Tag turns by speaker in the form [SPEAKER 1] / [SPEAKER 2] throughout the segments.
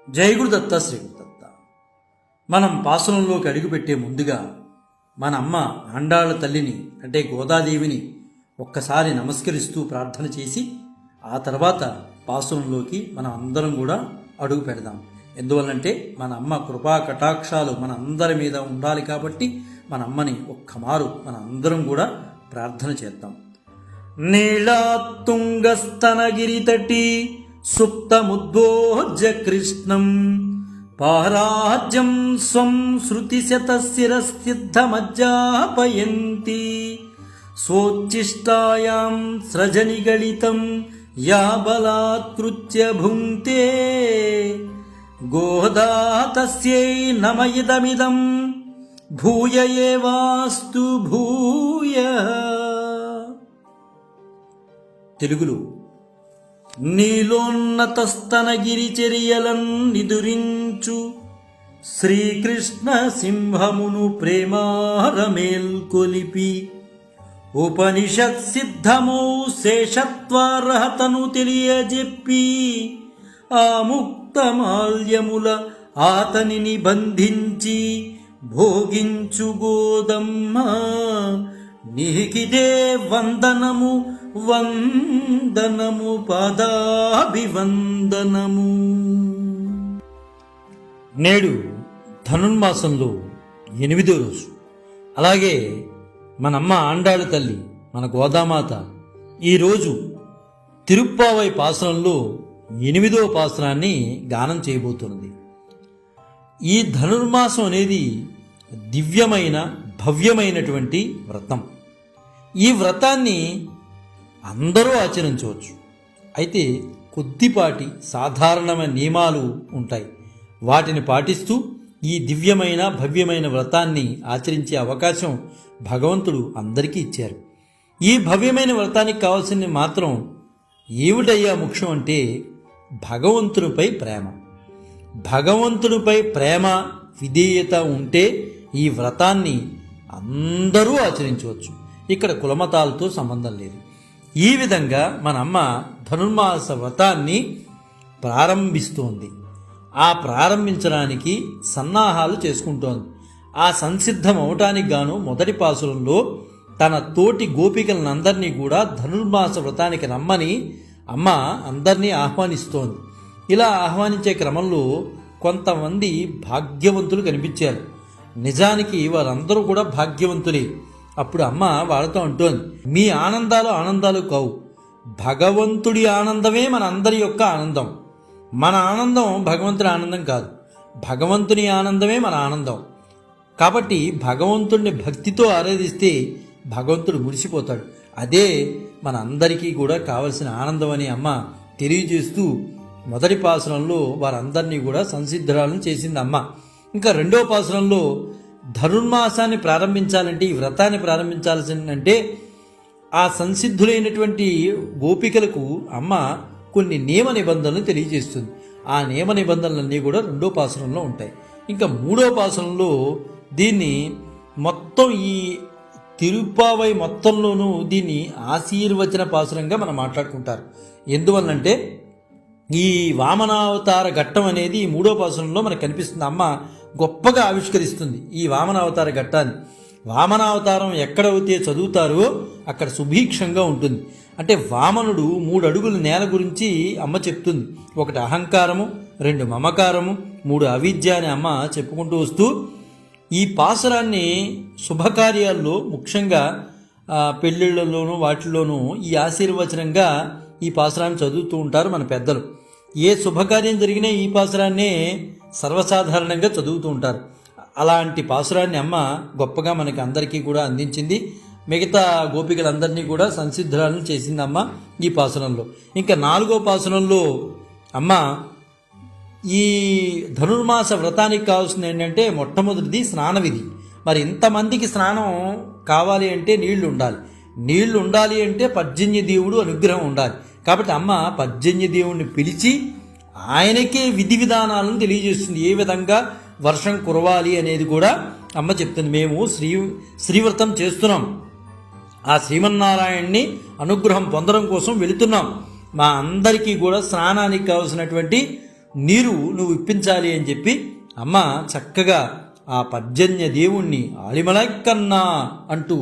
[SPEAKER 1] జై గురుదత్త శ్రీ గురుదత్త. మనం పాసురంలోకి అడుగుపెట్టే ముందుగా మన అమ్మ ఆండాళ్ళ తల్లిని అంటే గోదాదేవిని ఒక్కసారి నమస్కరిస్తూ ప్రార్థన చేసి ఆ తర్వాత పాసురంలోకి మనం అందరం కూడా అడుగు పెడదాం. ఎందువల్లంటే మన అమ్మ కృపా కటాక్షాలు మన అందరి మీద ఉండాలి కాబట్టి మన అమ్మని ఒక్కమారు మన అందరం కూడా ప్రార్థన చేద్దాం. నీళాతుంగస్తనగిరితటి సుప్తముద్బోజ్య కృష్ణం పారాజ్యం స్వం శృతిశతశిరసిద్ధమజ్జాపయంతి స్వోచ్చిష్టాయాం సృజనిగళితం యా బలాత్కృత్య భుంక్తే గోదా తస్యై నమ ఇదమిదం భూయ ఏవాస్తు భూయః. తెలుగులో నీలోన్నతస్తనగిరిచర్యలన్ నిదురించు శ్రీకృష్ణ సింహమును ప్రేమారమేల్కొలిపి ఉపనిషత్ సిద్ధమౌ శేషత్వార్హతను తెలియజెప్పి ఆ ముక్తమాల్యముల ఆతనిని బంధించి భోగించు గోదమ్మ నీకిదే వందనము వందనము పాదాభివందనము. నేడు ధనుర్మాసంలో 8వ రోజు. అలాగే మనమ్మ ఆండాళ్ళ తల్లి మన గోదామాత ఈరోజు తిరుప్పావై పాసనంలో 8వ పాసనాన్ని గానం చేయబోతున్నది. ఈ ధనుర్మాసం అనేది దివ్యమైన భవ్యమైనటువంటి వ్రతం. ఈ వ్రతాన్ని అందరూ ఆచరించవచ్చు. అయితే కొద్దిపాటి సాధారణమైన నియమాలు ఉంటాయి. వాటిని పాటిస్తూ ఈ దివ్యమైన భవ్యమైన వ్రతాన్ని ఆచరించే అవకాశం భగవంతుడు అందరికీ ఇచ్చారు. ఈ భవ్యమైన వ్రతానికి కావాల్సింది మాత్రం ఏమిటయ్యా ముఖ్యం అంటే భగవంతునిపై ప్రేమ. భగవంతునిపై ప్రేమ విధేయత ఉంటే ఈ వ్రతాన్ని అందరూ ఆచరించవచ్చు. ఇక్కడ కులమతాలతో సంబంధం లేదు. ఈ విధంగా మన అమ్మ ధనుర్మాస వ్రతాన్ని ప్రారంభిస్తోంది. ఆ ప్రారంభించడానికి సన్నాహాలు చేసుకుంటోంది. ఆ సంసిద్ధం అవటానికి గాను మొదటి పాసురంలో తన తోటి గోపికలనందరినీ కూడా ధనుర్మాస వ్రతానికి రమ్మని అమ్మ అందరినీ ఆహ్వానిస్తోంది. ఇలా ఆహ్వానించే క్రమంలో కొంతమంది భాగ్యవంతులు కనిపించారు. నిజానికి వారందరూ కూడా భాగ్యవంతులే. అప్పుడు అమ్మ వాళ్ళతో అంటోంది, మీ ఆనందాలు ఆనందాలు కావు, భగవంతుడి ఆనందమే మన అందరి యొక్క ఆనందం. మన ఆనందం భగవంతుడి ఆనందం కాదు, భగవంతుని ఆనందమే మన ఆనందం. కాబట్టి భగవంతుడిని భక్తితో ఆరాధిస్తే భగవంతుడు మురిసిపోతాడు. అదే మన అందరికీ కూడా కావలసిన ఆనందం అని అమ్మ తెలియజేస్తూ మొదటి పాసురంలో వారందరినీ కూడా సంసిద్ధురాలను చేసింది అమ్మ. ఇంకా రెండవ పాసురంలో ధనుర్మాసాన్ని ప్రారంభించాలంటే, ఈ వ్రతాన్ని ప్రారంభించాల్సిందంటే ఆ సంసిద్ధులైనటువంటి గోపికలకు అమ్మ కొన్ని నియమ నిబంధనలు తెలియజేస్తుంది. ఆ నియమ నిబంధనలన్నీ కూడా రెండో పాసురంలో ఉంటాయి. ఇంకా మూడో పాసురంలో దీన్ని మొత్తం ఈ తిరుప్పావై మొత్తంలోనూ దీన్ని ఆశీర్వచన పాసురంగా మనం మాట్లాడుకుంటారు. ఎందువల్లంటే ఈ వామనావతార ఘట్టం అనేది ఈ మూడో పాసురంలో మనకు కనిపిస్తుంది. అమ్మ గొప్పగా ఆవిష్కరిస్తుంది ఈ వామనావతార ఘట్టాన్ని. వామనావతారం ఎక్కడైతే చదువుతారో అక్కడ సుభీక్షంగా ఉంటుంది. అంటే వామనుడు 3 అడుగుల నేల గురించి అమ్మ చెప్తుంది. 1 అహంకారము, 2 మమకారము, 3 అవిద్య అని అమ్మ చెప్పుకుంటూ వస్తూ ఈ పాసురాన్ని శుభకార్యాల్లో ముఖ్యంగా పెళ్ళిళ్ళలోనూ వాటిల్లోనూ ఈ ఆశీర్వచనంగా ఈ పాసురాన్ని చదువుతూ ఉంటారు మన పెద్దలు. ఏ శుభకార్యం జరిగినా ఈ పాసురాన్నే సర్వసాధారణంగా చదువుతూ ఉంటారు. అలాంటి పాసురాన్ని అమ్మ గొప్పగా మనకి అందరికీ కూడా అందించింది. మిగతా గోపికలందరినీ కూడా సంసిద్ధురాలను చేసింది అమ్మ ఈ పాసురంలో. ఇంకా 4వ పాసురంలో అమ్మ ఈ ధనుర్మాస వ్రతానికి కావాల్సింది ఏంటంటే మొట్టమొదటిది స్నాన విధి. మరి ఇంతమందికి స్నానం కావాలి అంటే నీళ్లు ఉండాలి. నీళ్లు ఉండాలి అంటే పర్జన్య దేవుడు అనుగ్రహం ఉండాలి. కాబట్టి అమ్మ పర్జన్య దేవుడిని పిలిచి ఆయనకే విధి విధానాలను తెలియజేస్తుంది. ఏ విధంగా వర్షం కురవాలి అనేది కూడా అమ్మ చెప్తుంది. మేము శ్రీవ్రతం చేస్తున్నాం, ఆ శ్రీమన్నారాయణ్ణి అనుగ్రహం పొందడం కోసం వెళుతున్నాం. మా అందరికీ కూడా స్నానానికి కావలసినటువంటి నీరు నువ్వు ఇప్పించాలి అని చెప్పి అమ్మ చక్కగా ఆ పర్జన్య దేవుణ్ణి ఆలిమలక్కన్నా అంటూ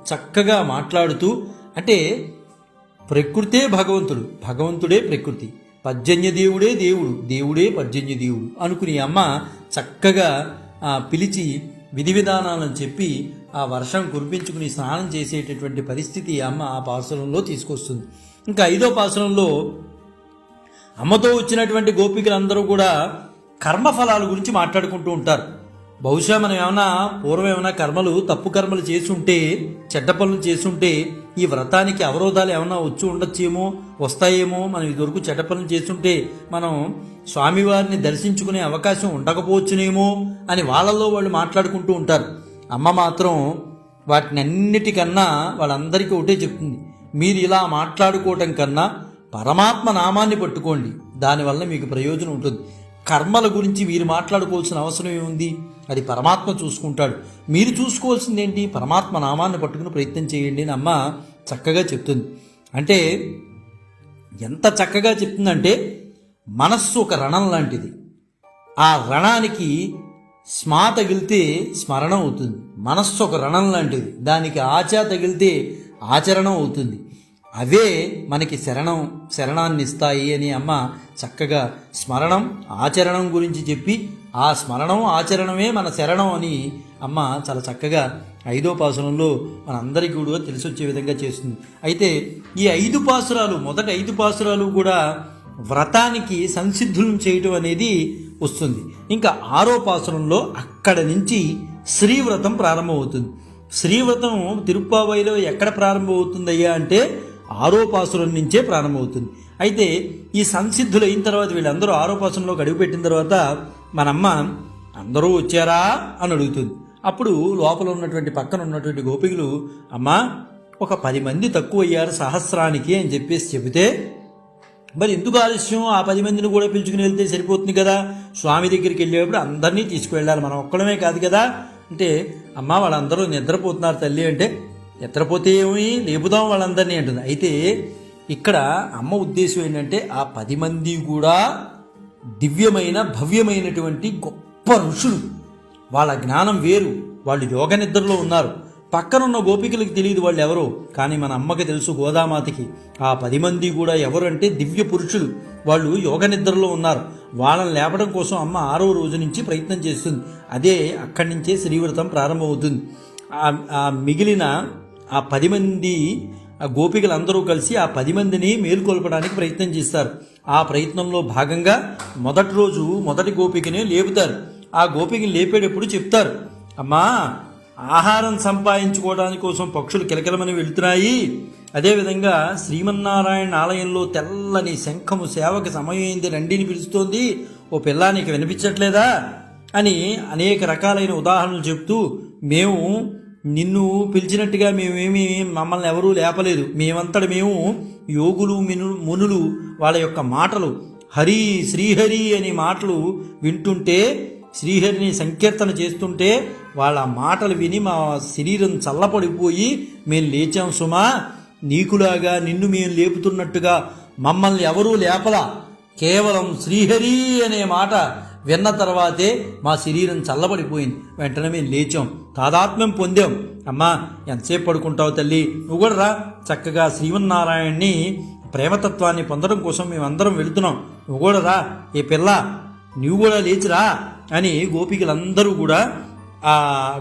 [SPEAKER 1] చక్కగా మాట్లాడుతూ, అంటే ప్రకృతే భగవంతుడు, భగవంతుడే ప్రకృతి, పర్జన్య దేవుడే దేవుడు, దేవుడే పర్జన్య దేవుడు అనుకుని అమ్మ చక్కగా పిలిచి విధి విధానాలను చెప్పి ఆ వర్షం కురిపించుకుని స్నానం చేసేటటువంటి పరిస్థితి అమ్మ ఆ పాసురంలో తీసుకొస్తుంది. ఇంకా 5వ పాసురంలో అమ్మతో వచ్చినటువంటి గోపికలందరూ కూడా కర్మఫలాల గురించి మాట్లాడుకుంటూ ఉంటారు. బహుశా మనం పూర్వం ఏమైనా కర్మలు, తప్పు కర్మలు చేసుంటే, చెడ్డ పనులు చేసుంటే ఈ వ్రతానికి అవరోధాలు ఏమైనా వచ్చి ఉండొచ్చేమో, వస్తాయేమో, మనం ఇదివరకు చెడ్డ పనులు చేస్తుంటే మనం స్వామివారిని దర్శించుకునే అవకాశం ఉండకపోవచ్చునేమో అని వాళ్ళల్లో వాళ్ళు మాట్లాడుకుంటూ ఉంటారు. అమ్మ మాత్రం వాటిని అన్నిటికన్నా వాళ్ళందరికీ ఒకటే చెప్తుంది, మీరు ఇలా మాట్లాడుకోవటం కన్నా పరమాత్మ నామాన్ని పట్టుకోండి, దానివల్ల మీకు ప్రయోజనం ఉంటుంది. కర్మల గురించి మీరు మాట్లాడుకోవాల్సిన అవసరం ఏముంది, అది పరమాత్మ చూసుకుంటాడు. మీరు చూసుకోవాల్సింది ఏంటి, పరమాత్మ నామాన్ని పట్టుకుని ప్రయత్నం చేయండి అని అమ్మ చక్కగా చెప్తుంది. అంటే ఎంత చక్కగా చెప్తుందంటే, మనస్సు ఒక రణం లాంటిది, ఆ రణానికి స్మా తగిలితే స్మరణ అవుతుంది. మనస్సు ఒక రణం లాంటిది, దానికి ఆచా తగిలితే ఆచరణం అవుతుంది. అవే మనకి శరణాన్ని ఇస్తాయి అని అమ్మ చక్కగా స్మరణం ఆచరణం గురించి చెప్పి, ఆ స్మరణం ఆచరణమే మన శరణం అని అమ్మ చాలా చక్కగా 5వ పాసురంలో మనందరికీ కూడా తెలిసి వచ్చే విధంగా చేస్తుంది. అయితే ఈ 5 పాసురాలు, మొదటి 5 పాసురాలు కూడా వ్రతానికి సంసిద్ధులను చేయటం అనేది వస్తుంది. ఇంకా 6వ పాసురంలో అక్కడ నుంచి శ్రీవ్రతం ప్రారంభమవుతుంది. శ్రీవ్రతం తిరుప్పావైలో ఎక్కడ ప్రారంభమవుతుందయ్యా అంటే 6వ పాసురం నుంచే ప్రారంభమవుతుంది. అయితే ఈ సంసిద్ధులు అయిన తర్వాత వీళ్ళందరూ 6వ పాసురంలోకి అడుగుపెట్టిన తర్వాత మనమ్మ అందరూ వచ్చారా అని అడుగుతుంది. అప్పుడు లోపల ఉన్నటువంటి పక్కన ఉన్నటువంటి గోపికలు, అమ్మా ఒక 10 మంది తక్కువ అయ్యారు సహస్రానికి అని చెప్పేసి చెబితే, మరి ఎందుకు ఆలస్యం, ఆ 10 మందిని కూడా పిలుచుకుని వెళ్తే సరిపోతుంది కదా, స్వామి దగ్గరికి వెళ్ళేటప్పుడు అందరినీ తీసుకువెళ్ళాలి, మనం ఒక్కడమే కాదు కదా అంటే, అమ్మ వాళ్ళందరూ నిద్రపోతున్నారు తల్లి అంటే, నిద్రపోతే ఏమి, లేపుదాం వాళ్ళందరినీ అంటుంది. అయితే ఇక్కడ అమ్మ ఉద్దేశం ఏంటంటే, ఆ 10 మంది కూడా దివ్యమైన భవ్యమైనటువంటి గొప్ప ఋషులు, వాళ్ళ జ్ఞానం వేరు, వాళ్ళు యోగ నిద్రలో ఉన్నారు. పక్కనున్న గోపికలకు తెలియదు వాళ్ళు ఎవరో, కానీ మన అమ్మకి తెలుసు, గోదామాతకి. ఆ 10 మంది కూడా ఎవరు అంటే దివ్య పురుషులు, వాళ్ళు యోగ నిద్రలో ఉన్నారు. వాళ్ళని లేపడం కోసం అమ్మ 6వ రోజు నుంచి ప్రయత్నం చేస్తుంది. అదే అక్కడి నుంచే శ్రీవ్రతం ప్రారంభమవుతుంది. ఆ మిగిలిన ఆ 10 మంది ఆ గోపికలందరూ కలిసి ఆ 10 మందిని మేలుకొల్పడానికి ప్రయత్నం చేస్తారు. ఆ ప్రయత్నంలో భాగంగా మొదటి రోజు మొదటి గోపికనే లేపుతారు. ఆ గోపికని లేపేటప్పుడు చెప్తారు, అమ్మా ఆహారం సంపాదించుకోవడానికి కోసం పక్షులు కిలకిలమని వెళుతున్నాయి, అదేవిధంగా శ్రీమన్నారాయణ ఆలయంలో తెల్లని శంఖము సేవకి సమయమైంది రండిని పిలుస్తోంది, ఓ పిల్లా నీకు వినిపించట్లేదా అని అనేక రకాలైన ఉదాహరణలు చెప్తూ, మేము నిన్ను పిలిచినట్టుగా మేమేమి మమ్మల్ని ఎవరూ లేపలేదు, మేమంతట మేము యోగులు మునులు వాళ్ళ యొక్క మాటలు హరి శ్రీహరి అనే మాటలు వింటుంటే, శ్రీహరిని సంకీర్తన చేస్తుంటే వాళ్ళ మాటలు విని మా శరీరం చల్లపడిపోయి మేము లేచాం సుమా, నీకులాగా నిన్ను మేము లేపుతున్నట్టుగా మమ్మల్ని ఎవరూ లేపలా, కేవలం శ్రీహరి అనే మాట విన్న తర్వాతే మా శరీరం చల్లబడిపోయింది, వెంటనే మేము లేచాం, తాదాత్మ్యం పొందాం. అమ్మా ఎంతసేపు పడుకుంటావు తల్లి, నువ్వు కూడా రా, చక్కగా శ్రీమన్నారాయణ్ణి ప్రేమతత్వాన్ని పొందడం కోసం మేమందరం వెళుతున్నాం, నువ్వు కూడా రా, ఏ పిల్ల నువ్వు కూడా లేచిరా అని గోపికలందరూ కూడా ఆ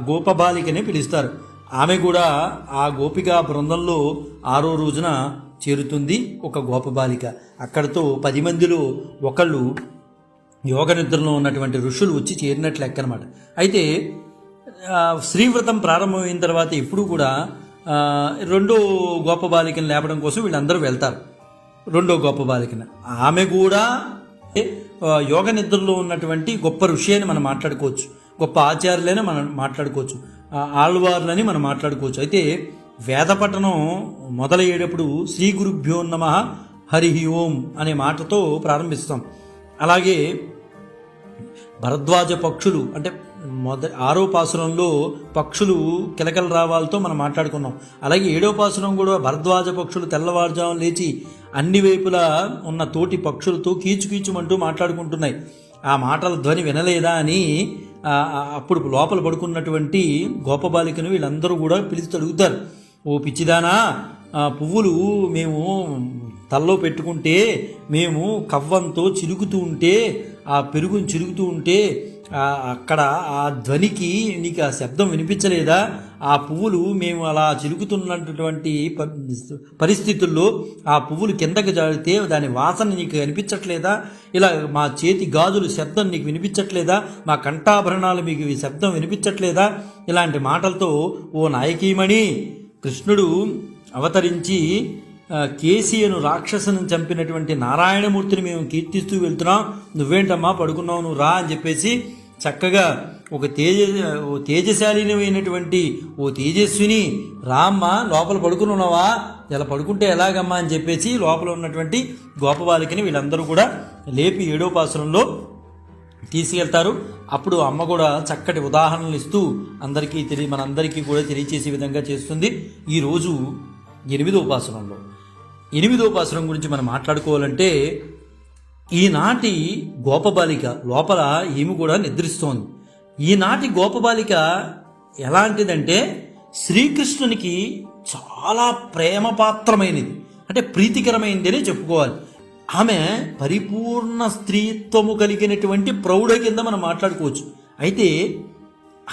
[SPEAKER 1] గోపబాలికని పిలుస్తారు. ఆమె కూడా ఆ గోపికా బృందంలో 6వ రోజున చేరుతుంది ఒక గోపబాలిక. అక్కడితో 10 మందిలో ఒకళ్ళు యోగ నిద్రలో ఉన్నటువంటి ఋషులు వచ్చి చేరినట్లు లెక్కనమాట. అయితే శ్రీవ్రతం ప్రారంభమైన తర్వాత ఎప్పుడు కూడా రెండో గోపబాలికను లేపడం కోసం వీళ్ళందరూ వెళ్తారు. రెండో గోపబాలికను ఆమె కూడా యోగ నిద్రలో ఉన్నటువంటి గొప్ప ఋషి అని మనం మాట్లాడుకోవచ్చు, గొప్ప ఆచార్యులని మనం మాట్లాడుకోవచ్చు, ఆళ్వార్లని మనం మాట్లాడుకోవచ్చు. అయితే వేద పఠనం మొదలయ్యేటప్పుడు శ్రీ గురుభ్యో నమః హరి ఓం అనే మాటతో ప్రారంభిస్తాం. అలాగే భరద్వాజ పక్షులు అంటే 6వ పాసురంలో పక్షులు కిలకల రావాలతో మనం మాట్లాడుకున్నాం. అలాగే 7వ పాసురం కూడా భరద్వాజ పక్షులు తెల్లవారుజాము లేచి అన్ని వైపులా ఉన్న తోటి పక్షులతో కీచుకీచుమంటూ మాట్లాడుకుంటున్నాయి. ఆ మాటల ధ్వని వినలేదా అని అప్పుడు లోపల పడుకున్నటువంటి గోపబాలికను వీళ్ళందరూ కూడా పిలిచి అడుగుతారు. ఓ పిచ్చిదానా, పువ్వులు మేము తల్లో పెట్టుకుంటే, మేము కవ్వంతో చిలుకుతూ ఉంటే, ఆ పెరుగుని చిలుకుతూ ఉంటే అక్కడ ఆ ధ్వనికి నీకు ఆ శబ్దం వినిపించలేదా? ఆ పువ్వులు మేము అలా చిలుకుతున్నటువంటి పరిస్థితుల్లో ఆ పువ్వులు కిందకి జారితే దాని వాసన నీకు వినిపించట్లేదా? ఇలా మా చేతి గాజులు శబ్దం నీకు వినిపించట్లేదా? మా కంఠాభరణాలు మీకు ఈ శబ్దం వినిపించట్లేదా? ఇలాంటి మాటలతో ఓ నాయకీమణి, కృష్ణుడు అవతరించి కేసీయను రాక్షసును చంపినటువంటి నారాయణమూర్తిని మేము కీర్తిస్తూ వెళ్తున్నాం, నువ్వేంటమ్మా పడుకున్నావు, నువ్వు రా అని చెప్పేసి చక్కగా ఓ తేజశాలినమైనటువంటి ఓ తేజస్విని, రామ్మ లోపల పడుకుని ఉన్నావా, ఇలా పడుకుంటే ఎలాగమ్మా అని చెప్పేసి లోపల ఉన్నటువంటి గోపబాలికని వీళ్ళందరూ కూడా లేపి 7వ పాసురంలో తీసుకెళ్తారు. అప్పుడు అమ్మ కూడా చక్కటి ఉదాహరణలు ఇస్తూ మనందరికీ కూడా తెలియచేసే విధంగా చేస్తుంది. ఈరోజు 8వ పాసురంలో 8వ పాసురం గురించి మనం మాట్లాడుకోవాలంటే, ఈనాటి గోపబాలిక లోపల ఈమె కూడా నిద్రిస్తోంది. ఈనాటి గోపబాలిక ఎలాంటిదంటే శ్రీకృష్ణునికి చాలా ప్రేమపాత్రమైనది, అంటే ప్రీతికరమైనది అని చెప్పుకోవాలి. ఆమె పరిపూర్ణ స్త్రీత్వము కలిగినటువంటి ప్రౌఢ కింద మనం మాట్లాడుకోవచ్చు. అయితే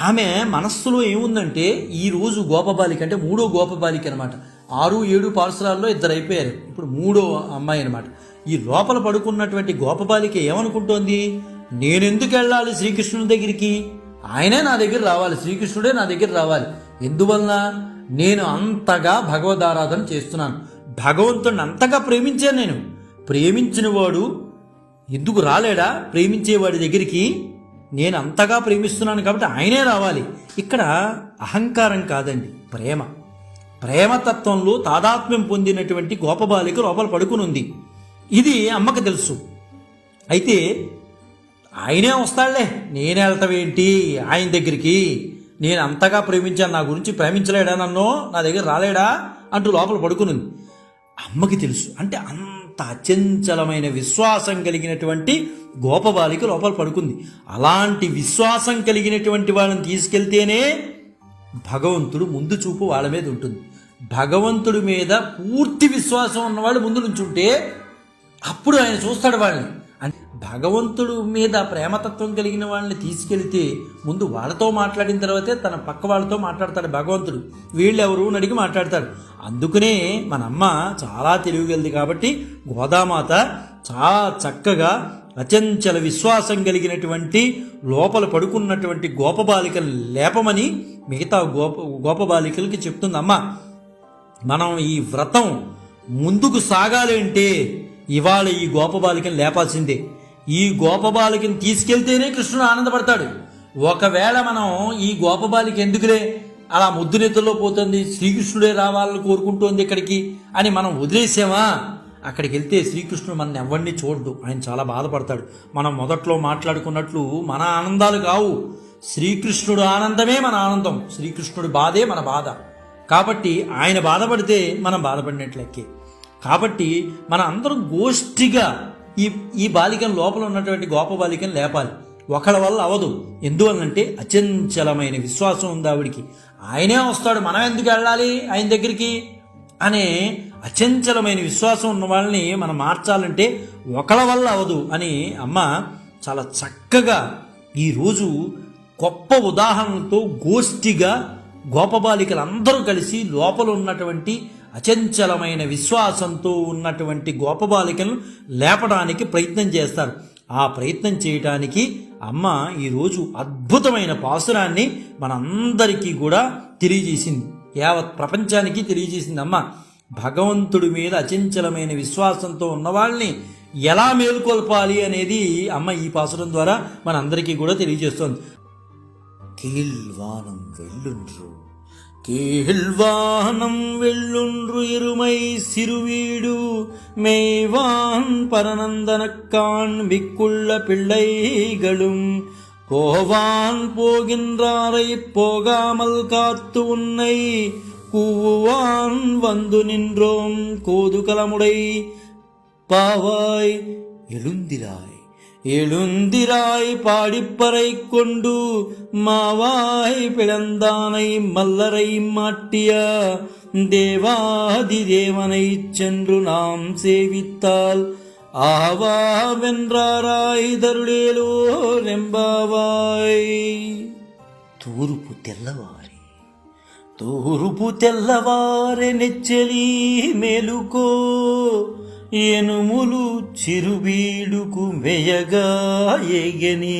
[SPEAKER 1] ఆమె మనస్సులో ఏముందంటే, ఈరోజు గోపబాలిక అంటే 3వ గోపబాలిక అనమాట. 6, 7 పార్సలాల్లో 2 అయిపోయారు, ఇప్పుడు 3వ అమ్మాయి అనమాట. ఈ లోపల పడుకున్నటువంటి గోపబాలిక ఏమనుకుంటోంది, నేనెందుకు వెళ్ళాలి శ్రీకృష్ణుని దగ్గరికి, ఆయనే నా దగ్గర రావాలి, శ్రీకృష్ణుడే నా దగ్గర రావాలి. ఎందువలన, నేను అంతగా భగవదారాధన చేస్తున్నాను, భగవంతుడిని అంతగా ప్రేమించాను. నేను ప్రేమించిన వాడు ఎందుకు రాలేడా ప్రేమించేవాడి దగ్గరికి? నేను అంతగా ప్రేమిస్తున్నాను కాబట్టి ఆయనే రావాలి. ఇక్కడ అహంకారం కాదండి, ప్రేమతత్వంలో తాదాత్మ్యం పొందినటువంటి గోపబాలిక లోపల పడుకునుంది. ఇది అమ్మకు తెలుసు. అయితే ఆయనే వస్తాడులే, నేనే వెళ్తావేంటి ఆయన దగ్గరికి, నేను అంతగా ప్రేమించాను, నా గురించి ప్రేమించలేడా, నన్ను నా దగ్గర రాలేడా అంటూ లోపల పడుకునుంది. అమ్మకి తెలుసు. అంటే అంత అచంచలమైన విశ్వాసం కలిగినటువంటి గోపబాలిక లోపల పడుకుంది. అలాంటి విశ్వాసం కలిగినటువంటి వాళ్ళని తీసుకెళ్తేనే భగవంతుడు ముందు చూపు వాళ్ళ మీద ఉంటుంది. భగవంతుడి మీద పూర్తి విశ్వాసం ఉన్నవాళ్ళు ముందు నుంచుంటే అప్పుడు ఆయన చూస్తాడు వాళ్ళని. అంటే భగవంతుడు మీద ప్రేమతత్వం కలిగిన వాళ్ళని తీసుకెళ్తే ముందు వాళ్ళతో మాట్లాడిన తర్వాతే తన పక్క వాళ్ళతో మాట్లాడతాడు భగవంతుడు. వీళ్ళెవరు అని అడిగి మాట్లాడతాడు. అందుకనే మన అమ్మ చాలా తెలివిగలది కాబట్టి గోదామాత చాలా చక్కగా అచంచల విశ్వాసం కలిగినటువంటి లోపల పడుకున్నటువంటి గోపబాలికలు లేపమని మిగతా గోపబాలికలకి చెప్తుంది. అమ్మ, మనం ఈ వ్రతం ముందుకు సాగాలి అంటే ఇవాళ ఈ గోపబాలికను లేపాల్సిందే. ఈ గోపబాలికను తీసుకెళ్తేనే కృష్ణుడు ఆనందపడతాడు. ఒకవేళ మనం ఈ గోపబాలిక ఎందుకులే అలా ముద్దు నిద్రలో పోతుంది, శ్రీకృష్ణుడే రావాలని కోరుకుంటోంది ఇక్కడికి అని మనం వదిలేసామా, అక్కడికి వెళ్తే శ్రీకృష్ణుడు మన ఎవరిని చూడడు, ఆయన చాలా బాధపడతాడు. మనం మొదట్లో మాట్లాడుకున్నట్లు మన ఆనందాలు కావు, శ్రీకృష్ణుడు ఆనందమే మన ఆనందం, శ్రీకృష్ణుడి బాధే మన బాధ. కాబట్టి ఆయన బాధపడితే మనం బాధపడినట్లెక్కే. కాబట్టి మన అందరం గోష్ఠిగా ఈ బాలికను లోపల ఉన్నటువంటి గోప బాలికను లేపాలి. ఒకళ్ళ వల్ల అవదు. ఎందువల్లంటే అచంచలమైన విశ్వాసం ఉంది ఆవిడికి. ఆయనే వస్తాడు, మనం ఎందుకు వెళ్ళాలి ఆయన దగ్గరికి అనే అచంచలమైన విశ్వాసం ఉన్న వాళ్ళని మనం మార్చాలంటే ఒకళ్ళ వల్ల అవదు అని అమ్మ చాలా చక్కగా ఈరోజు గొప్ప ఉదాహరణలతో గోష్ఠిగా గోపబాలికలందరూ కలిసి లోపల ఉన్నటువంటి అచంచలమైన విశ్వాసంతో ఉన్నటువంటి గోపబాలికలను లేపడానికి ప్రయత్నం చేస్తారు. ఆ ప్రయత్నం చేయటానికి అమ్మ ఈరోజు అద్భుతమైన పాసురాన్ని మనందరికీ కూడా తెలియజేసింది, యావత్ ప్రపంచానికి తెలియజేసింది. అమ్మ భగవంతుడి మీద అచంచలమైన విశ్వాసంతో ఉన్న వాళ్ళని ఎలా మేలుకొల్పాలి అనేది అమ్మ ఈ పాసురం ద్వారా మనందరికీ కూడా తెలియజేస్తోంది. కీళ్వానం వెల్లుండ్రు ఇరుమై సిరువీడు మేవాన్ పరనందనక్కాన్ మిక్కుళ్ళ பிள்ளைகளும் போவான் போகின்றாரை போகாமல் காத்து உன்னை கூவான் வந்து நின்றோம் கோதுகலமுடை பாவாய் எழுந்திராய் எழுந்திராய் பாடிப்பறை கொண்டு மாவாய் பிளந்தானை மல்லரை மாட்டிய தேவாதி தேவனை சென்று நாம் சேவித்தால் ஆவா வென்றாராய் தருளேலோ రెంబావాయ్. తూర్పు తెల్లవారే నెచ్చలి మేలుకో ఎనుములు చిరుబీడుకు మెయగా ఎగని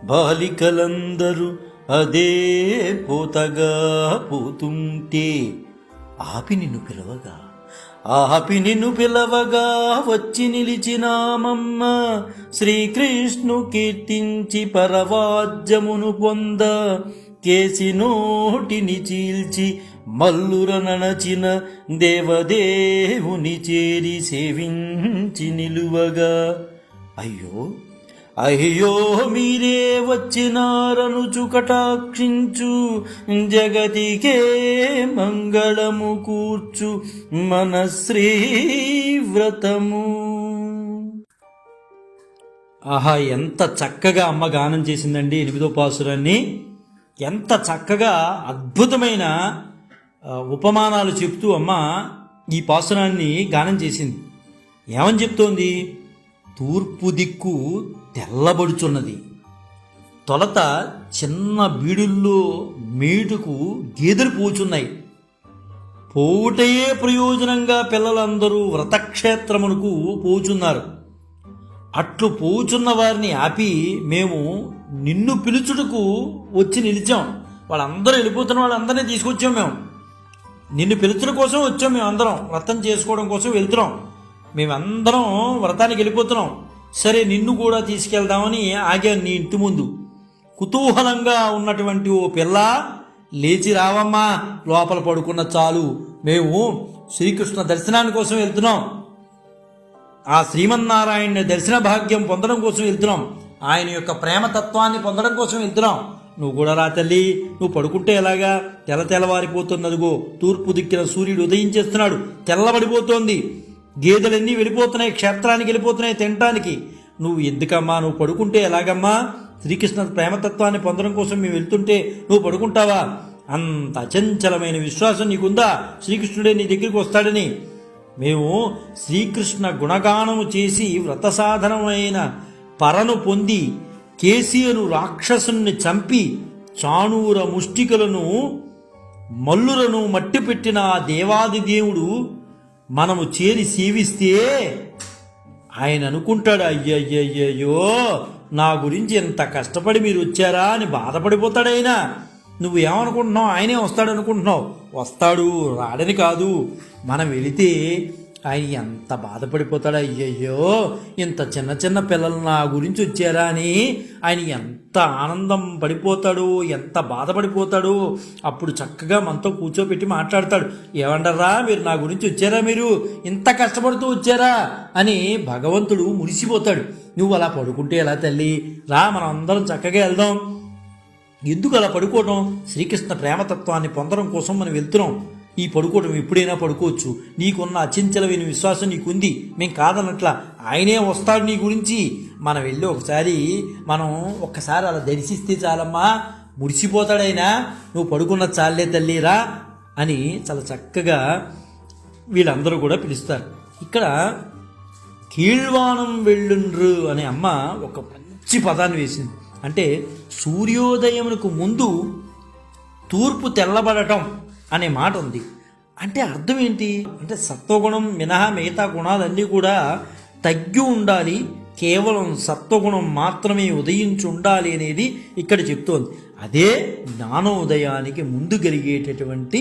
[SPEAKER 1] బాలికలందరూ అదే పోతగా పోతుంటే ఆపి నిన్ను పిలవగా వచ్చి నిలిచినామమ్మ. శ్రీకృష్ణు కీర్తించి పరవాజ్యమును పొంద కేసి నోటిని చీల్చి మల్లుర నడచిన దేవదేవుని చేరి సేవించి నిలువగా అయ్యో మీరే వచ్చినారనుచు కటాక్షించు జగతికే మంగళము కూర్చు మన శ్రీవ్రతము. ఆహా, ఎంత చక్కగా అమ్మ గానం చేసిందండి 8వ పాసురాన్ని. ఎంత చక్కగా అద్భుతమైన ఉపమానాలు చెప్తూ అమ్మ ఈ పాసురాన్ని గానం చేసింది. ఏమని చెప్తోంది? తూర్పు దిక్కు తెల్లబడుచున్నది. తొలత చిన్న బీడుల్లో మేటుకు గేదెలు పోచున్నాయి. పోవుటయే ప్రయోజనంగా పిల్లలందరూ వ్రతక్షేత్రమునకు పోచున్నారు. అట్లు పోచున్న వారిని ఆపి మేము నిన్ను పిలుచుటకు వచ్చి నిలిచాం. వాళ్ళందరూ వెళ్ళిపోతున్న వాళ్ళందరినీ తీసుకొచ్చాం. మేము నిన్ను పిలుచుట కోసం వచ్చాం. మేము అందరం వ్రతం చేసుకోవడం కోసం వెళ్తున్నాం. మేమందరం వ్రతానికి వెళ్ళిపోతున్నాం. సరే, నిన్ను కూడా తీసుకెళ్దామని ఆగాను నీ ఇంటి ముందు. కుతూహలంగా ఉన్నటువంటి ఓ పిల్ల, లేచి రావమ్మా, లోపల పడుకున్న చాలు, మేము శ్రీకృష్ణ దర్శనాని కోసం వెళ్తున్నాం. ఆ శ్రీమన్నారాయణ దర్శన భాగ్యం పొందడం కోసం వెళ్తున్నాం. ఆయన యొక్క ప్రేమతత్వాన్ని పొందడం కోసం వెళ్తున్నాం. నువ్వు కూడా రా తల్లి, నువ్వు పడుకుంటే ఎలాగా? తెల్లవారిపోతున్నదిగో, తూర్పు దిక్కిన సూర్యుడు ఉదయించేస్తున్నాడు, తెల్లబడిపోతోంది. గేదెలన్నీ వెళ్ళిపోతున్నాయి, క్షేత్రానికి వెళ్ళిపోతున్నాయి తినటానికి. నువ్వు ఎందుకమ్మా, నువ్వు పడుకుంటే ఎలాగమ్మా? శ్రీకృష్ణ ప్రేమతత్వాన్ని పొందడం కోసం మేము వెళ్తుంటే నువ్వు పడుకుంటావా? అంత అచంచలమైన విశ్వాసం నీకుందా శ్రీకృష్ణుడే నీ దగ్గరికి వస్తాడని? మేము శ్రీకృష్ణ గుణగానము చేసి వ్రత సాధనమైన పరను పొంది కేసియను రాక్షసుని చంపి చాణూర ముష్టికలను మల్లులను మట్టి పెట్టిన ఆ దేవాది దేవుడు మనము చేరి సేవిస్తే ఆయన అనుకుంటాడు, అయ్యయ్యయ్యో నా గురించి ఎంత కష్టపడి మీరు వచ్చారా అని బాధపడిపోతాడు ఆయన. నువ్వు ఏమనుకుంటున్నావు? ఆయనే వస్తాడు అనుకుంటున్నావు. వస్తాడు, రాడని కాదు. మనం వెళితే ఆయన ఎంత బాధపడిపోతాడు. అయ్యయ్యో ఇంత చిన్న చిన్న పిల్లలు నా గురించి వచ్చారా అని ఆయన ఎంత ఆనందం పడిపోతాడు, ఎంత బాధపడిపోతాడు. అప్పుడు చక్కగా మనతో కూర్చోబెట్టి మాట్లాడతాడు. ఏమంటారా, మీరు నా గురించి వచ్చారా, మీరు ఇంత కష్టపడుతూ వచ్చారా అని భగవంతుడు మురిసిపోతాడు. నువ్వు అలా పడుకుంటే ఎలా తల్లి? రా, మనం అందరం చక్కగా వెళ్దాం. ఎందుకు అలా పడుకోవడం? శ్రీకృష్ణ ప్రేమతత్వాన్ని పొందడం కోసం మనం వెళ్తున్నాం. ఈ పడుకోవడం ఎప్పుడైనా పడుకోవచ్చు. నీకున్న అచంచలమైన విశ్వాసం నీకుంది, మేము కాదన్నట్లా. ఆయనే వస్తాడు నీ గురించి. మనం వెళ్ళి ఒక్కసారి అలా దర్శిస్తే చాలమ్మా, ముడిసిపోతాడైనా. నువ్వు పడుకున్న చాలే తల్లిరా అని చాలా చక్కగా వీళ్ళందరూ కూడా పిలుస్తారు. ఇక్కడ కీళ్వానం వెళ్ళుండ్రు అనే అమ్మ ఒక మంచి పదాన్ని వేసింది. అంటే సూర్యోదయమునకు ముందు తూర్పు తెల్లబడటం అనే మాట ఉంది. అంటే అర్థం ఏంటి అంటే సత్వగుణం మినహా మిగతా గుణాలన్నీ కూడా తగ్గి ఉండాలి, కేవలం సత్వగుణం మాత్రమే ఉదయించి ఉండాలి అనేది ఇక్కడ చెప్తోంది. అదే జ్ఞానోదయానికి ముందు కలిగేటటువంటి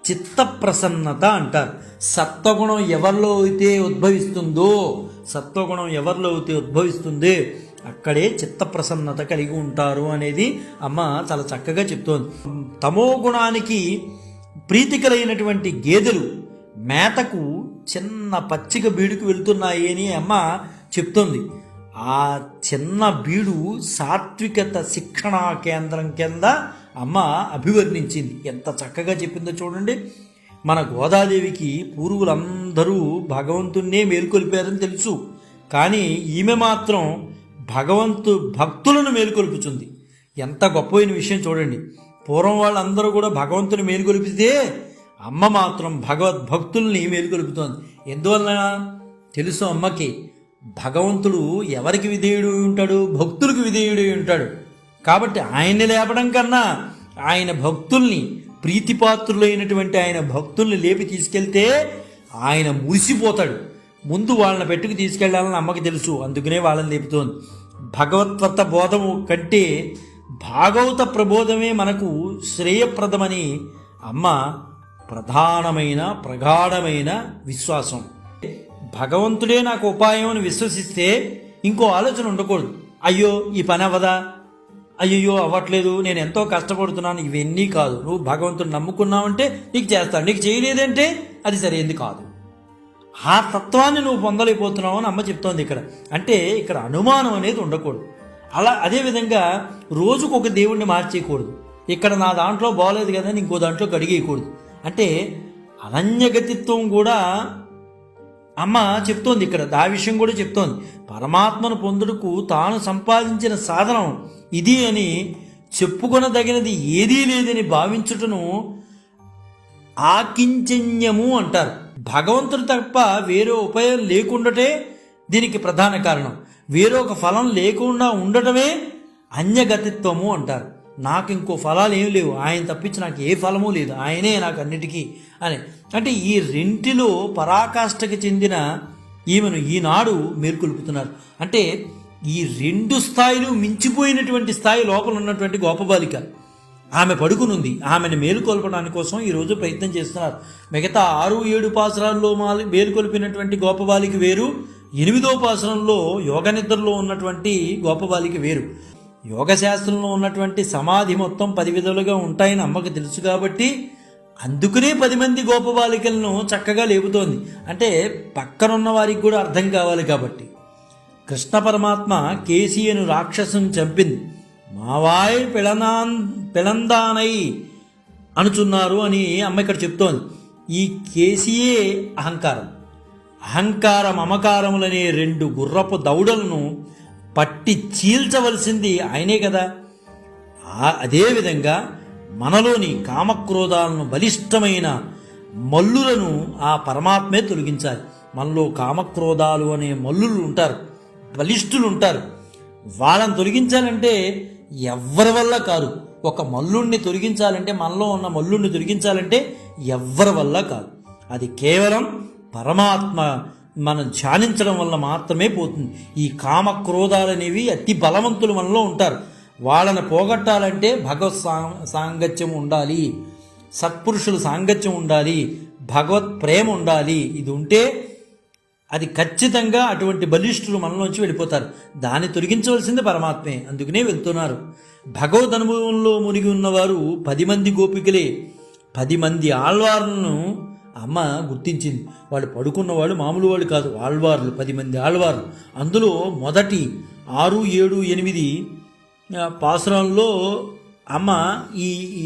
[SPEAKER 1] చిత్త ప్రసన్నత అంటారు. సత్వగుణం ఎవరిలో అయితే ఉద్భవిస్తుందో అక్కడే చిత్త ప్రసన్నత కలిగి ఉంటారు అనేది అమ్మ చాలా చక్కగా చెప్తోంది. తమో గుణానికి ప్రీతికరైనటువంటి గేదెలు మేతకు చిన్న పచ్చిక బీడుకు వెళుతున్నాయి అని అమ్మ చెప్తోంది. ఆ చిన్న బీడు సాత్వికత శిక్షణా కేంద్రం కింద అమ్మ అభివర్ణించింది. ఎంత చక్కగా చెప్పిందో చూడండి. మన గోదాదేవికి పూర్వులందరూ భగవంతుణ్ణే మేల్కొల్పారని తెలుసు, కానీ ఈమె మాత్రం భక్తులను మేల్కొల్పుతుంది. ఎంత గొప్పమైన విషయం చూడండి. పూర్వం వాళ్ళందరూ కూడా భగవంతుని మేల్కొల్పితే అమ్మ మాత్రం భగవద్భక్తుల్ని మేల్కొల్పుతోంది. ఎందువల్ల తెలుసు అమ్మకి, భగవంతుడు ఎవరికి విధేయుడు ఉంటాడు? భక్తులకు విధేయుడు ఉంటాడు. కాబట్టి ఆయన్ని లేపడం కన్నా ఆయన భక్తుల్ని, ప్రీతిపాత్రులైనటువంటి ఆయన భక్తుల్ని లేపి తీసుకెళ్తే ఆయన మురిసిపోతాడు. ముందు వాళ్ళని పెట్టుకు తీసుకెళ్లాలని అమ్మకి తెలుసు, అందుకనే వాళ్ళని లేపుతోంది. భగవత్వత బోధము కంటే భాగవత ప్రబోధమే మనకు శ్రేయప్రదమని అమ్మ ప్రధానమైన ప్రగాఢమైన విశ్వాసం. భగవంతుడే నాకు ఉపాయం అని విశ్వసిస్తే ఇంకో ఆలోచన ఉండకూడదు. అయ్యో ఈ పని అవ్వదా, అయ్యో అవ్వట్లేదు, నేను ఎంతో కష్టపడుతున్నాను, ఇవన్నీ కాదు. నువ్వు భగవంతుడు నమ్ముకున్నావంటే నీకు చేస్తాడు, నీకు చేయలేదంటే అది సరైనది కాదు. ఆ తత్వాన్ని నువ్వు పొందలేకపోతున్నావు అని అమ్మ చెప్తోంది ఇక్కడ. అంటే ఇక్కడ అనుమానం అనేది ఉండకూడదు. అదేవిధంగా రోజుకు ఒక దేవుణ్ణి మార్చేయకూడదు. ఇక్కడ నా దాంట్లో బాగోలేదు కదా అని ఇంకో దాంట్లో కడిగేయకూడదు. అంటే అనన్యగతిత్వం కూడా అమ్మ చెప్తోంది ఇక్కడ. ఆ విషయం కూడా చెప్తోంది. పరమాత్మను పొందుటకు తాను సంపాదించిన సాధనం ఇది అని చెప్పుకొనదగినది ఏదీ లేదని భావించుటను ఆకించన్యము అంటారు. భగవంతుడు తప్ప వేరే ఉపాయం లేకుండాటే దీనికి ప్రధాన కారణం. వేరొక ఫలం లేకుండా ఉండటమే అన్యగతిత్వము అంటారు. నాకు ఇంకో ఫలాలు ఏమి లేవు, ఆయన తప్పించి నాకు ఏ ఫలము లేదు, ఆయనే నాకు అన్నిటికీ అని. అంటే ఈ రెంటిలో పరాకాష్ఠకి చెందిన ఈమెను ఈనాడు మేల్కొల్పుతున్నారు. అంటే ఈ రెండు స్థాయిలు మించిపోయినటువంటి స్థాయి లోపల ఉన్నటువంటి గోపబాలిక ఆమె పడుకునుంది. ఆమెను మేలుకొల్పడానికి కోసం ఈరోజు ప్రయత్నం చేస్తున్నారు. మిగతా 6-7 పాసరాల్లో మేలుకొల్పినటువంటి గోపబాలిక వేరు, 8వ పాసరంలో యోగ నిద్రలో ఉన్నటువంటి గోపబాలిక వేరు. యోగశాస్త్రంలో ఉన్నటువంటి సమాధి మొత్తం 10 విధాలుగా ఉంటాయని అమ్మకు తెలుసు కాబట్టి అందుకనే 10 మంది గోపబాలికలను చక్కగా లేపుతోంది. అంటే పక్కనున్న వారికి కూడా అర్థం కావాలి కాబట్టి. కృష్ణ పరమాత్మ కేసీయను రాక్షసుని చంపింది, మావాయ్ పిళందానై అనుచున్నారు అని అమ్మ ఇక్కడ చెప్తోంది. ఈ కేసీయే అహంకార మమకారములనే 2 గుర్రపు దౌడలను పట్టి చీల్చవలసింది ఆయనే కదా. అదేవిధంగా మనలోని కామక్రోధాలను బలిష్టమైన మల్లులను ఆ పరమాత్మే తొలగించాలి. మనలో కామక్రోధాలు అనే మల్లులు ఉంటారు, బలిష్ఠులు ఉంటారు. వాళ్ళని తొలగించాలంటే ఎవ్వరి వల్ల కాదు. ఒక మల్లుణ్ణి తొలగించాలంటే, మనలో ఉన్న మల్లుణ్ణి తొలగించాలంటే ఎవ్వరి వల్ల కాదు. అది కేవలం పరమాత్మ మనం ధ్యానించడం వల్ల మాత్రమే పోతుంది. ఈ కామక్రోధాలు అనేవి అతి బలవంతులు మనలో ఉంటారు. వాళ్ళని పోగొట్టాలంటే భగవత్ సాంగత్యం ఉండాలి, సత్పురుషుల సాంగత్యం ఉండాలి, భగవత్ ప్రేమ ఉండాలి. ఇది ఉంటే అది ఖచ్చితంగా అటువంటి బలిష్ఠులు మనలోంచి వెళ్ళిపోతారు. దాన్ని తొలగించవలసింది పరమాత్మే, అందుకనే వెళ్తున్నారు. భగవద్ అనుభవంలో మునిగి ఉన్నవారు 10 మంది గోపికలే. 10 మంది ఆళ్వార్లను అమ్మ గుర్తించింది. వాళ్ళు పడుకున్నవాళ్ళు మామూలు వాళ్ళు కాదు, ఆళ్వార్లు, 10 మంది ఆళ్వార్లు. అందులో మొదటి 6, 7, 8 పాసురాల్లో అమ్మ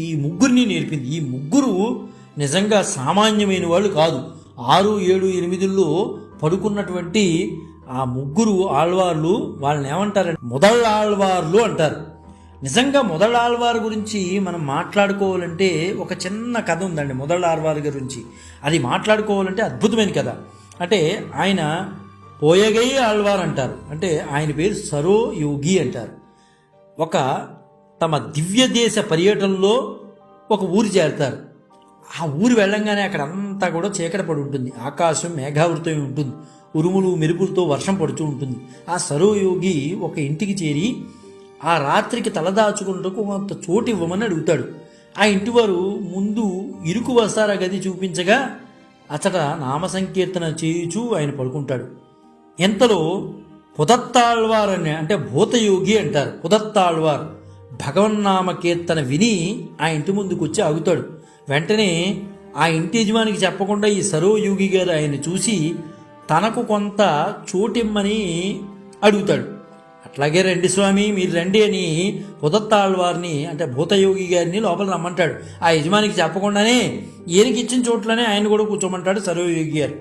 [SPEAKER 1] ఈ ముగ్గురిని నేర్పింది. ఈ ముగ్గురు నిజంగా సామాన్యమైన వాళ్ళు కాదు. 6, 7, 8లో పడుకున్నటువంటి ఆ ముగ్గురు ఆళ్వార్లు, వాళ్ళని ఏమంటారంటే మొదళ్ళ ఆళ్వార్లు అంటారు. నిజంగా మొదళ్ళ ఆళ్వారు గురించి మనం మాట్లాడుకోవాలంటే ఒక చిన్న కథ ఉందండి మొదళ్ళ ఆళ్వారు గురించి. అది మాట్లాడుకోవాలంటే అద్భుతమైన కథ. అంటే ఆయన పోయగై ఆళ్వార్ అంటారు. అంటే ఆయన పేరు సరో యోగి అంటారు. ఒక తమ దివ్య దేశ పర్యటనలో ఒక ఊరు చేరుతారు. ఆ ఊరు వెళ్ళంగానే అక్కడ అంతా కూడా చీకటి పడి ఉంటుంది, ఆకాశం మేఘావృతమై ఉంటుంది, ఉరుములు మెరుపులతో వర్షం పడుతూ ఉంటుంది. ఆ సరోయోగి ఒక ఇంటికి చేరి ఆ రాత్రికి తలదాచుకున్నట్టుకు కొంత చోటు ఇవ్వమని అడుగుతాడు. ఆ ఇంటివారు ముందు ఇరుకు వసార గది చూపించగా అతడ నామ సంకీర్తన చేయుచూ ఆయన పడుకుంటాడు. ఎంతలో పుదత్తాళ్వార్ అని, అంటే భూతయోగి అంటారు, పుదత్తాళ్వార్ భగవన్నామ కీర్తన విని ఆ ఇంటి ముందుకు వచ్చి ఆగుతాడు. వెంటనే ఆ ఇంటి యజమానికి చెప్పకుండా ఈ సరోయోగి గారు ఆయన చూసి తనకు కొంత చోటిమ్మని అడుగుతాడు. అట్లాగే రండి స్వామి మీరు రండి అని పుదత్తాళ్వారిని అంటే భూతయోగి గారిని లోపల రమ్మంటాడు. ఆ యజమానికి చెప్పకుండానే ఈయనకి ఇచ్చిన చోట్లనే ఆయన కూడా కూర్చోమంటాడు సరోయోగి గారు.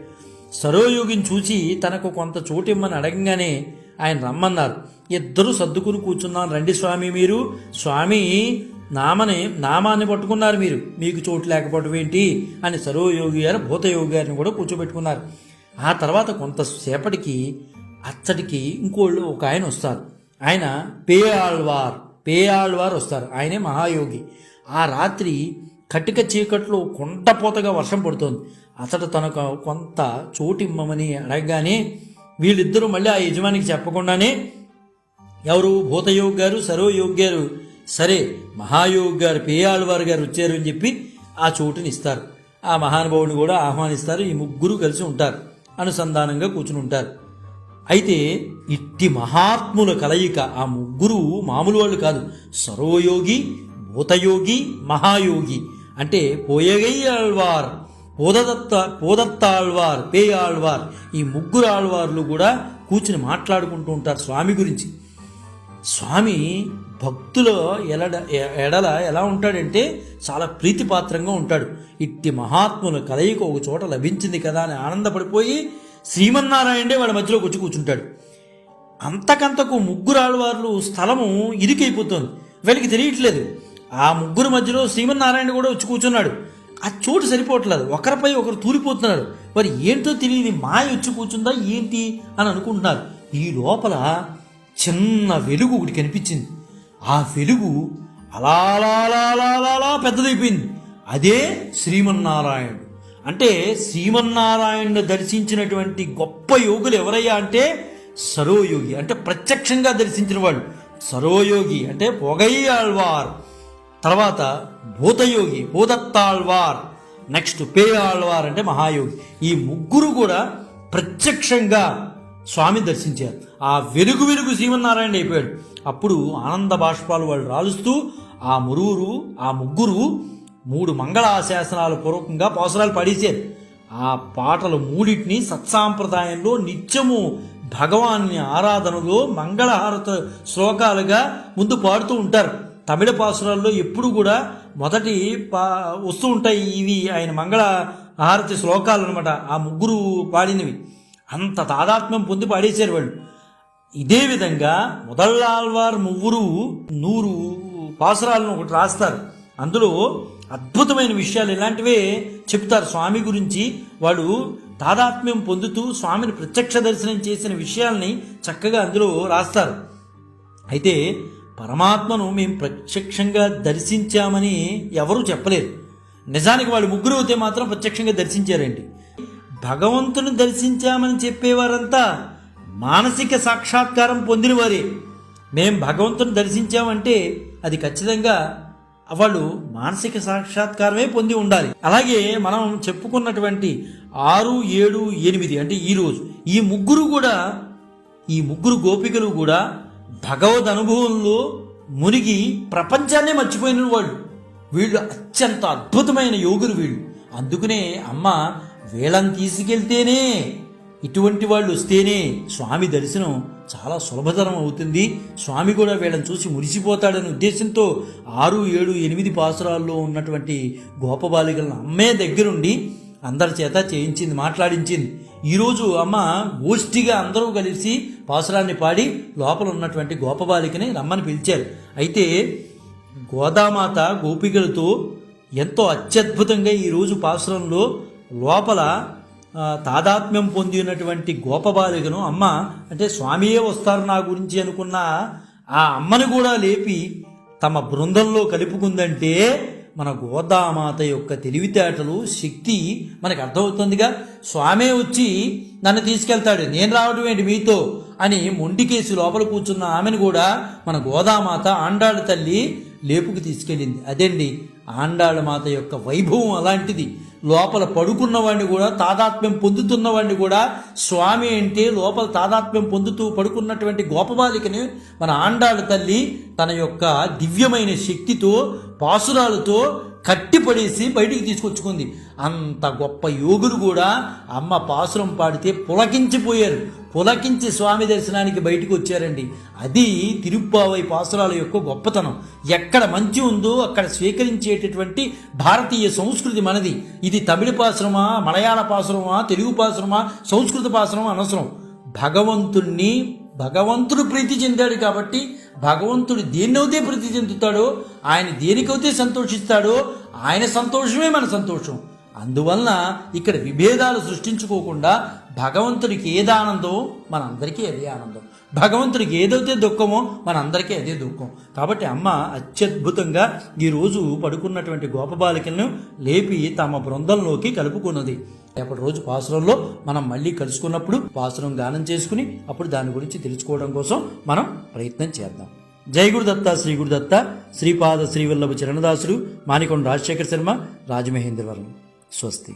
[SPEAKER 1] సరోయోగిని చూసి తనకు కొంత చోటు ఇమ్మని అడగంగానే ఆయన రమ్మన్నారు. ఇద్దరు సర్దుకుని కూర్చున్నారు. రండి స్వామి మీరు, స్వామి నామాన్ని పట్టుకున్నారు మీరు, మీకు చోటు లేకపోవడం ఏంటి అని సరోయోగి గారు భూతయోగి గారిని కూడా కూర్చోబెట్టుకున్నారు. ఆ తర్వాత కొంతసేపటికి అచ్చటికి ఇంకోళ్ళు ఒక ఆయన వస్తారు. ఆయన పేయాళ్వార్ వస్తారు. ఆయనే మహాయోగి. ఆ రాత్రి కటిక చీకట్లో కొండపోతగా వర్షం పడుతోంది. అతడు తనకు కొంత చోటు ఇమ్మని అడగగానే వీళ్ళిద్దరూ మళ్ళీ ఆ యజమానికి చెప్పకుండానే ఎవరు భూతయోగి గారు సరోయోగి గారు సరే మహాయోగి గారు పేయాళ్వార్ గారు వచ్చారు అని చెప్పి ఆ చోటుని ఇస్తారు. ఆ మహానుభావుని కూడా ఆహ్వానిస్తారు. ఈ ముగ్గురు కలిసి ఉంటారు, అనుసంధానంగా కూర్చుని ఉంటారు. అయితే ఇట్టి మహాత్ముల కలయిక, ఆ ముగ్గురు మామూలు వాళ్ళు కాదు. సరోయోగి, భూతయోగి, మహాయోగి అంటే పోయగయ్యాళ్వార్, పోదత్తాళ్వార్, పేయాళ్వార్ ఈ ముగ్గురు ఆళ్వార్లు కూడా కూర్చుని మాట్లాడుకుంటూ ఉంటారు స్వామి గురించి. స్వామి భక్తుల ఎడల ఎలా ఉంటాడంటే చాలా ప్రీతిపాత్రంగా ఉంటాడు. ఇట్టి మహాత్ముల కలయిక ఒక చోట లభించింది కదా అని ఆనందపడిపోయి శ్రీమన్నారాయణే వాళ్ళ మధ్యలోకి వచ్చి కూర్చుంటాడు. అంతకంతకు ముగ్గురు ఆళ్వార్లు స్థలము ఇరుకైపోతుంది. వీళ్ళకి తెలియట్లేదు. ఆ ముగ్గురు మధ్యలో శ్రీమన్నారాయణ కూడా వచ్చి కూర్చున్నాడు. ఆ చోటు సరిపోవట్లేదు, ఒకరిపై ఒకరు తూలిపోతున్నారు. మరి ఏంటో తెలియదు, మాయ వచ్చి కూర్చుందా ఏంటి అని అనుకుంటున్నారు. ఈ లోపల చిన్న వెలుగు ఒకటి కనిపించింది. ఆ వెలుగు అలా పెద్దదైపోయింది. అదే శ్రీమన్నారాయణుడు. అంటే శ్రీమన్నారాయణను దర్శించినటువంటి గొప్ప యోగులు ఎవరయ్యా అంటే సరోయోగి, అంటే ప్రత్యక్షంగా దర్శించిన వాళ్ళు. సరోయోగి అంటే పొగయ్యాళ్వార్, తర్వాత భూతయోగి పోదత్తాళ్వార్, నెక్స్ట్ పేయాళ్వార్ అంటే మహాయోగి. ఈ ముగ్గురు కూడా ప్రత్యక్షంగా స్వామి దర్శించారు. ఆ వెలుగు శ్రీమన్నారాయణ అయిపోయాడు. అప్పుడు ఆనంద బాష్పాలు వాళ్ళు రాలుస్తూ ఆ ముగ్గురు 3 మంగళాశాసనాల పూర్వకంగా పాసురాలు పాడేశారు. ఆ పాటలు మూడింటిని సత్సాంప్రదాయంలో నిత్యము భగవాన్ని ఆరాధనలో మంగళహారత శ్లోకాలుగా ముందు పాడుతూ ఉంటారు. తమిళ పాసురాల్లో ఎప్పుడు కూడా మొదటి వస్తూ ఉంటాయి ఇవి ఆయన మంగళ హారతి శ్లోకాలు అనమాట. ఆ ముగ్గురు పాడినవి అంత తాదాత్మ్యం పొంది పాడేశారు వాళ్ళు. ఇదే విధంగా మొదళ్ళాళ్వార్ 100 పాసురాలను ఒకటి రాస్తారు. అందులో అద్భుతమైన విషయాలు ఇలాంటివే చెప్తారు స్వామి గురించి. వాళ్ళు తాదాత్మ్యం పొందుతూ స్వామిని ప్రత్యక్ష దర్శనం చేసిన విషయాల్ని చక్కగా అందులో రాస్తారు. అయితే పరమాత్మను మేము ప్రత్యక్షంగా దర్శించామని ఎవరూ చెప్పలేరు. నిజానికి వాళ్ళు ముగ్గురు అయితే మాత్రం ప్రత్యక్షంగా దర్శించారండి. భగవంతుని దర్శించామని చెప్పేవారంతా మానసిక సాక్షాత్కారం పొందినవారే. మేం భగవంతుని దర్శించామంటే అది ఖచ్చితంగా వాళ్ళు మానసిక సాక్షాత్కారమే పొంది ఉండాలి. అలాగే మనం చెప్పుకున్నటువంటి 6, 7, 8 అంటే ఈరోజు ఈ ముగ్గురు గోపికలు కూడా భగవద్ అనుభవంలో మునిగి ప్రపంచాన్నే మర్చిపోయిన వాళ్ళు. వీళ్ళు అత్యంత అద్భుతమైన యోగులు వీళ్ళు. అందుకనే అమ్మ వీళ్ళని తీసుకెళ్తేనే, ఇటువంటి వాళ్ళు వస్తేనే స్వామి దర్శనం చాలా సులభతరం అవుతుంది. స్వామి కూడా వీళ్ళని చూసి మురిసిపోతాడనే ఉద్దేశంతో 6, 7, 8 పాసురాల్లో ఉన్నటువంటి గోపబాలికలను అమ్మే దగ్గరుండి అందరి చేత చేయించింది, మాట్లాడించింది. ఈరోజు అమ్మ గోష్ఠిగా అందరూ కలిసి పాసురాన్ని పాడి లోపల ఉన్నటువంటి గోపబాలికని రమ్మని పిలిచారు. అయితే గోదామాత గోపికలతో ఎంతో అత్యద్భుతంగా ఈరోజు పాసురంలో లోపల తాదాత్మ్యం పొందినటువంటి గోపబాలికను అమ్మ అంటే స్వామియే వస్తారు నా గురించి అనుకున్న ఆ అమ్మను కూడా లేపి తమ బృందంలో కలుపుకుందంటే మన గోదామాత యొక్క తెలివితేటలు, శక్తి మనకు అర్థమవుతుందిగా. స్వామే వచ్చి నన్ను తీసుకెళ్తాడు, నేను రావడం ఏంటి మీతో అని మొండికేసి లోపల కూర్చున్న ఆమెను కూడా మన గోదామాత ఆండాళ్ళ తల్లి లేపుకు తీసుకెళ్ళింది. అదండి ఆండాళ్ళ మాత యొక్క వైభవం అలాంటిది. లోపల పడుకున్నవాడిని కూడా తాదాత్మ్యం పొందుతున్నవాడిని కూడా స్వామి అంటే లోపల తాదాత్మ్యం పొందుతూ పడుకున్నటువంటి గోపబాలికని మన ఆండాళ్ళ తల్లి తన యొక్క దివ్యమైన శక్తితో పాసురాలతో కట్టిపడేసి బయటికి తీసుకొచ్చుకుంది. అంత గొప్ప యోగులు కూడా అమ్మ పాసురం పాడితే పులకించిపోయారు. పులకించి స్వామి దర్శనానికి బయటకు వచ్చారండి. అది తిరుప్పావై పాసురాల యొక్క గొప్పతనం. ఎక్కడ మంచి ఉందో అక్కడ స్వీకరించేటటువంటి భారతీయ సంస్కృతి మనది. ఇది తమిళ పాసురమా, మలయాళ పాసురమా, తెలుగు పాసురమా, సంస్కృత పాసురమా అనవసరం. భగవంతుడు ప్రీతి చెందాడు కాబట్టి భగవంతుడు దేన్నైతే ప్రీతి చెందుతాడో, ఆయన దేనికైతే సంతోషిస్తాడో ఆయన సంతోషమే మన సంతోషం. అందువలన ఇక్కడ విభేదాలు సృష్టించుకోకుండా భగవంతుడికి ఏది ఆనందమో మనందరికీ అదే ఆనందం, భగవంతుడికి ఏదైతే దుఃఖమో మనందరికీ అదే దుఃఖం. కాబట్టి అమ్మ అత్యద్భుతంగా ఈరోజు పడుకున్నటువంటి గోపబాలికలను లేపి తమ బృందంలోకి కలుపుకున్నది. రేపటి రోజు పాసురంలో మనం మళ్ళీ కలుసుకున్నప్పుడు పాసురం గానం చేసుకుని అప్పుడు దాని గురించి తెలుసుకోవడం కోసం మనం ప్రయత్నం చేద్దాం. జై గురుదత్త, శ్రీ గురుదత్త, శ్రీపాద శ్రీవల్లభ చరణదాసుడు, మానికొండ రాజశేఖర శర్మ, రాజమహేంద్రవరం. స్వస్తి.